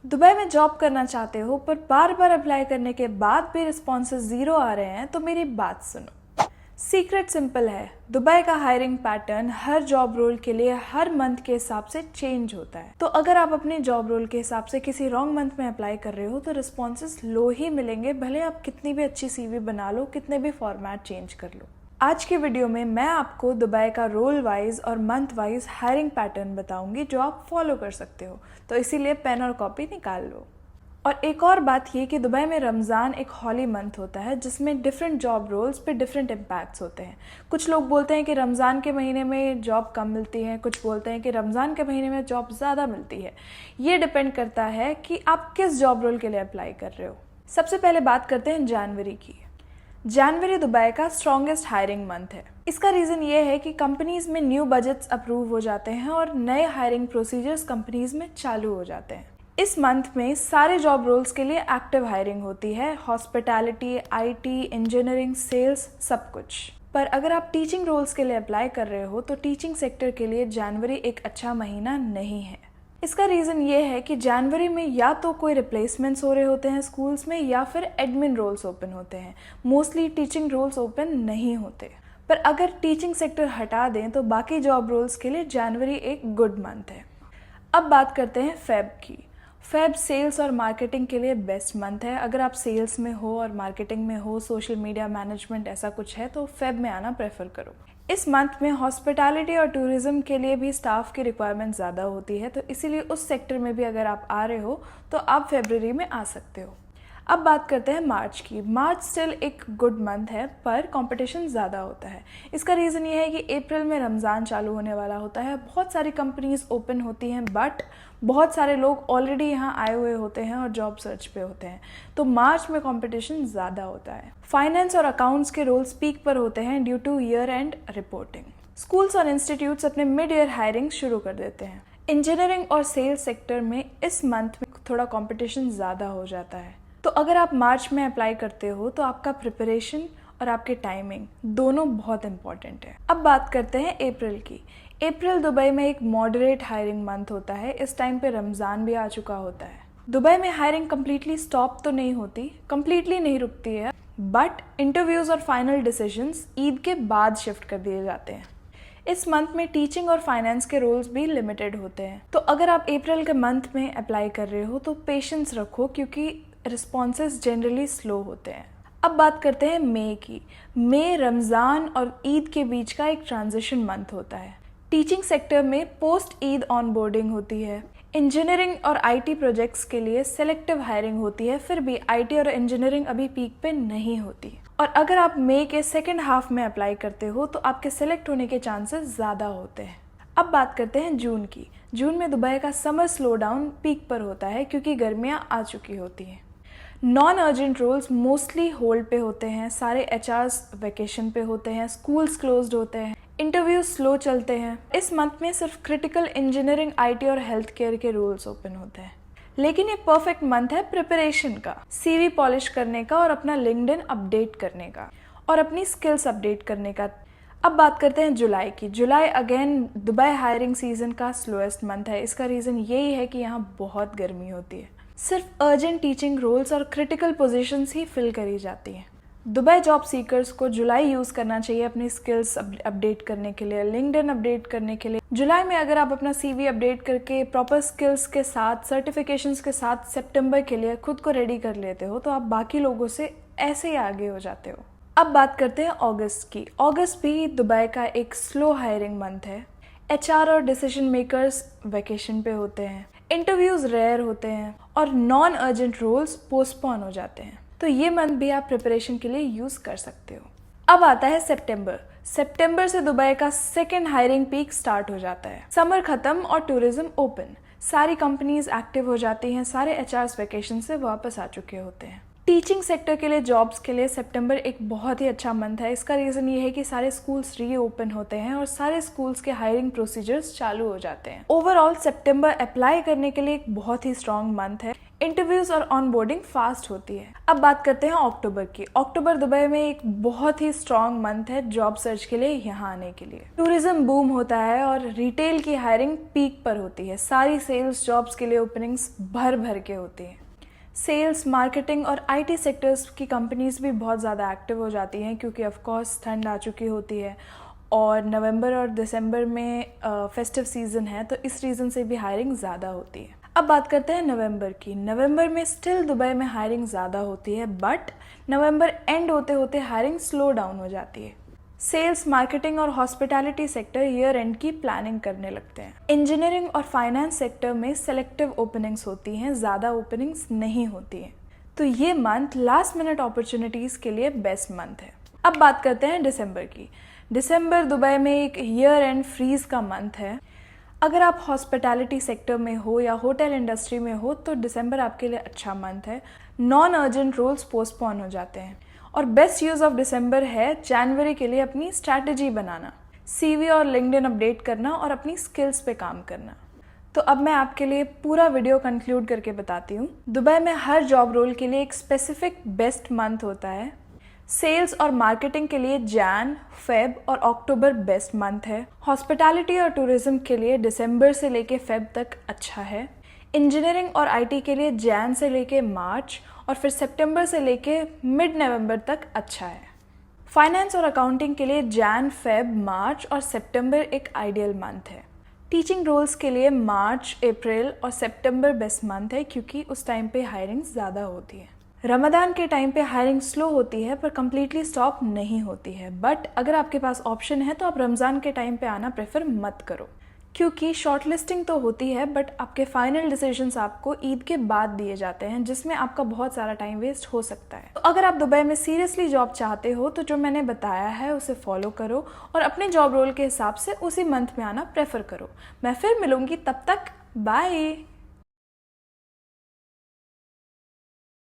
Dubai में job करना चाहते हो पर बार बार अप्लाई करने के बाद भी रिस्पॉन्सेज ज़ीरो आ रहे हैं तो मेरी बात सुनो। सीक्रेट सिंपल है, दुबई का हायरिंग पैटर्न हर जॉब रोल के लिए हर मंथ के हिसाब से चेंज होता है। तो अगर आप अपने जॉब रोल के हिसाब से किसी रॉन्ग मंथ में अप्लाई कर रहे हो तो रिस्पॉन्सेज लो ही मिलेंगे, भले आप कितनी भी अच्छी सीवी बना लो, कितने भी फॉर्मेट चेंज कर लो। आज की वीडियो में मैं आपको दुबई का रोल वाइज और मंथ वाइज हायरिंग पैटर्न बताऊंगी जो आप फॉलो कर सकते हो, तो इसीलिए पेन और कॉपी निकाल लो। और एक और बात ये कि दुबई में रमज़ान एक हॉली मंथ होता है जिसमें डिफरेंट जॉब रोल्स पे डिफरेंट इम्पैक्ट्स होते हैं। कुछ लोग बोलते हैं कि रमज़ान के महीने में जॉब कम मिलती है, कुछ बोलते हैं कि रमज़ान के महीने में जॉब ज़्यादा मिलती है। ये डिपेंड करता है कि आप किस जॉब रोल के लिए अप्लाई कर रहे हो। सबसे पहले बात करते हैं जनवरी की। जनवरी दुबई का स्ट्रॉन्गेस्ट हायरिंग मंथ है। इसका रीज़न ये है कि कंपनीज में न्यू बजट्स अप्रूव हो जाते हैं और नए हायरिंग प्रोसीजर्स कंपनीज में चालू हो जाते हैं। इस मंथ में सारे जॉब रोल्स के लिए एक्टिव हायरिंग होती है, हॉस्पिटैलिटी, आईटी, इंजीनियरिंग, सेल्स, सब कुछ। पर अगर आप टीचिंग रोल्स के लिए अप्लाई कर रहे हो तो टीचिंग सेक्टर के लिए जनवरी एक अच्छा महीना नहीं है। इसका रीज़न ये है कि जनवरी में या तो कोई रिप्लेसमेंट्स हो रहे होते हैं स्कूल्स में या फिर एडमिन रोल्स ओपन होते हैं। मोस्टली टीचिंग रोल्स ओपन नहीं होते। पर अगर टीचिंग सेक्टर हटा दें तो बाकी जॉब रोल्स के लिए जनवरी एक गुड मंथ है। अब बात करते हैं फेब की। फेब सेल्स और मार्केटिंग के लिए बेस्ट मंथ है। अगर आप सेल्स में हो और मार्केटिंग में हो, सोशल मीडिया मैनेजमेंट ऐसा कुछ है तो फेब में आना प्रेफर करो। इस मंथ में हॉस्पिटैलिटी और टूरिज्म के लिए भी स्टाफ की रिक्वायरमेंट ज़्यादा होती है, तो इसीलिए उस सेक्टर में भी अगर आप आ रहे हो तो आप फरवरी में आ सकते हो। अब बात करते हैं मार्च की। मार्च स्टिल एक गुड मंथ है पर कंपटीशन ज़्यादा होता है। इसका रीज़न ये है कि अप्रैल में रमज़ान चालू होने वाला होता है, बहुत सारी कंपनीज ओपन होती हैं बट बहुत सारे लोग ऑलरेडी यहाँ आए हुए होते हैं और जॉब सर्च पे होते हैं, तो मार्च में कंपटीशन ज़्यादा होता है। फाइनेंस और अकाउंट्स के रोल्स पीक पर होते हैं due two year and reporting. Schools और इंस्टीट्यूट्स अपने मिड ईयर हायरिंग शुरू कर देते हैं। इंजीनियरिंग और सेल्स सेक्टर में इस मंथ में थोड़ा कॉम्पिटिशन ज़्यादा हो जाता है। तो अगर आप मार्च में अप्लाई करते हो तो आपका प्रिपरेशन और आपके टाइमिंग दोनों बहुत इंपॉर्टेंट है। अब बात करते हैं अप्रैल की। अप्रैल दुबई में एक मॉडरेट हायरिंग मंथ होता है। इस टाइम पे रमज़ान भी आ चुका होता है। दुबई में हायरिंग कम्प्लीटली स्टॉप तो नहीं होती, कम्प्लीटली नहीं रुकती है, बट इंटरव्यूज़ और फाइनल डिसीजंस ईद के बाद शिफ्ट कर दिए जाते हैं। इस मंथ में टीचिंग और फाइनेंस के रोल्स भी लिमिटेड होते हैं। तो अगर आप अप्रैल के मंथ में अप्लाई कर रहे हो तो पेशेंस रखो क्योंकि रिस्पॉन्सेज जनरली स्लो होते हैं। अब बात करते हैं मई की। मई रमज़ान और ईद के बीच का एक ट्रांजिशन मंथ होता है। टीचिंग सेक्टर में पोस्ट ईद ऑनबोर्डिंग होती है। इंजीनियरिंग और आईटी प्रोजेक्ट्स के लिए सेलेक्टिव हायरिंग होती है, फिर भी आईटी और इंजीनियरिंग अभी पीक पे नहीं होती। और अगर आप मई के सेकेंड हाफ में अप्लाई करते हो तो आपके सेलेक्ट होने के चांसेस ज़्यादा होते हैं। अब बात करते हैं जून की। जून में दुबई का समर स्लो डाउन पीक पर होता है क्योंकि गर्मियाँ आ चुकी होती हैं। Non urgent roles mostly hold पे होते हैं, सारे एचआरस वेकेशन पे होते हैं, स्कूल्स क्लोज्ड होते हैं, इंटरव्यू स्लो चलते हैं। इस मंथ में सिर्फ क्रिटिकल इंजीनियरिंग, आईटी और हेल्थ केयर के रोल्स ओपन होते हैं। लेकिन ये परफेक्ट मंथ है प्रिपरेशन का, सीवी पॉलिश करने का और अपना लिंक्डइन अपडेट करने का और अपनी स्किल्स अपडेट करने का। अब बात करते हैं जुलाई की। जुलाई अगेन दुबई हायरिंग सीजन का स्लोएस्ट मंथ है। इसका रीज़न यही है कि यहाँ बहुत गर्मी होती है। सिर्फ अर्जेंट टीचिंग रोल्स और क्रिटिकल पोजीशंस ही फिल करी जाती हैं। दुबई जॉब सीकर्स को जुलाई यूज़ करना चाहिए अपनी स्किल्स अपडेट करने के लिए, लिंक्डइन अपडेट करने के लिए। जुलाई में अगर आप अपना सीवी अपडेट करके प्रॉपर स्किल्स के साथ, सर्टिफिकेशंस के साथ सितंबर के लिए खुद को रेडी कर लेते हो तो आप बाकी लोगों से ऐसे ही आगे हो जाते हो। अब बात करते हैं अगस्त की। अगस्त भी दुबई का एक स्लो हायरिंग मंथ है। एचआर और डिसीजन मेकर्स वेकेशन पे होते हैं, इंटरव्यूज़ रेयर होते हैं और नॉन अर्जेंट रोल्स पोस्टपोन हो जाते हैं। तो ये मंथ भी आप प्रिपरेशन के लिए यूज़ कर सकते हो। अब आता है सितंबर। सितंबर से दुबई का सेकेंड हायरिंग पीक स्टार्ट हो जाता है। समर खत्म और टूरिज्म ओपन, सारी कंपनीज एक्टिव हो जाती हैं, सारे एचआरस वेकेशन से वापस आ चुके होते हैं। टीचिंग सेक्टर के लिए जॉब्स के लिए सितंबर एक बहुत ही अच्छा मंथ है। इसका रीज़न ये है कि सारे स्कूल्स रीओपन होते हैं और सारे स्कूल्स के हायरिंग प्रोसीजर्स चालू हो जाते हैं। ओवरऑल सितंबर अप्लाई करने के लिए एक बहुत ही स्ट्रॉन्ग मंथ है। इंटरव्यूज और ऑनबोर्डिंग फास्ट होती है। अब बात करते हैं अक्टूबर की। अक्टूबर दुबई में एक बहुत ही स्ट्रॉन्ग मंथ है जॉब सर्च के लिए यहाँ आने के लिए। टूरिज्म बूम होता है और रिटेल की हायरिंग पीक पर होती है। सारी सेल्स जॉब्स के लिए ओपनिंग्स भर भर के होती हैं। सेल्स, मार्केटिंग और आईटी सेक्टर्स की कंपनीज भी बहुत ज़्यादा एक्टिव हो जाती हैं क्योंकि ऑफ कोर्स ठंड आ चुकी होती है और नवंबर और दिसंबर में फेस्टिव सीज़न है, तो इस रीज़न से भी हायरिंग ज़्यादा होती है। अब बात करते हैं नवंबर की। नवंबर में स्टिल दुबई में हायरिंग ज़्यादा होती है, बट नवंबर एंड होते होते हायरिंग स्लो डाउन हो जाती है। सेल्स, मार्केटिंग और हॉस्पिटैलिटी सेक्टर ईयर एंड की प्लानिंग करने लगते हैं। इंजीनियरिंग और फाइनेंस सेक्टर में सेलेक्टिव ओपनिंग्स होती हैं, ज़्यादा ओपनिंग्स नहीं होती हैं। तो ये मंथ लास्ट मिनट अपॉर्चुनिटीज़ के लिए बेस्ट मंथ है। अब बात करते हैं दिसंबर की। दिसंबर दुबई में एक ईयर एंड फ्रीज का मंथ है। अगर आप हॉस्पिटैलिटी सेक्टर में हो या होटल इंडस्ट्री में हो तो दिसंबर आपके लिए अच्छा मंथ है। नॉन अर्जेंट रोल्स पोस्टपोन हो जाते हैं और बेस्ट यूज़ ऑफ दिसंबर है जनवरी के लिए अपनी स्ट्रैटेजी बनाना, सीवी और लिंक्डइन अपडेट करना और अपनी स्किल्स पे काम करना। तो अब मैं आपके लिए पूरा वीडियो कंक्लूड करके बताती हूँ। दुबई में हर जॉब रोल के लिए एक स्पेसिफिक बेस्ट मंथ होता है। सेल्स और मार्केटिंग के लिए जैन, फेब और अक्टूबर बेस्ट मंथ है। हॉस्पिटैलिटी और टूरिज्म के लिए दिसंबर से लेके फेब तक अच्छा है। इंजीनियरिंग और आईटी के लिए जैन से लेके मार्च और फिर सितंबर से लेके मिड नवंबर तक अच्छा है। फाइनेंस और अकाउंटिंग के लिए जैन, फेब, मार्च और सितंबर एक आइडियल मंथ है। टीचिंग रोल्स के लिए मार्च, अप्रैल और सितंबर बेस्ट मंथ है क्योंकि उस टाइम पे हायरिंग ज़्यादा होती है। रमज़ान के टाइम पे हायरिंग स्लो होती है पर कम्प्लीटली स्टॉप नहीं होती है, बट अगर आपके पास ऑप्शन है तो आप रमज़ान के टाइम पे आना प्रेफर मत करो क्योंकि शॉर्ट लिस्टिंग तो होती है बट आपके फाइनल डिसीजंस आपको ईद के बाद दिए जाते हैं जिसमें आपका बहुत सारा टाइम वेस्ट हो सकता है। तो अगर आप दुबई में सीरियसली जॉब चाहते हो तो जो मैंने बताया है उसे फॉलो करो और अपने जॉब रोल के हिसाब से उसी मंथ में आना प्रेफर करो। मैं फिर मिलूंगी, तब तक बाय।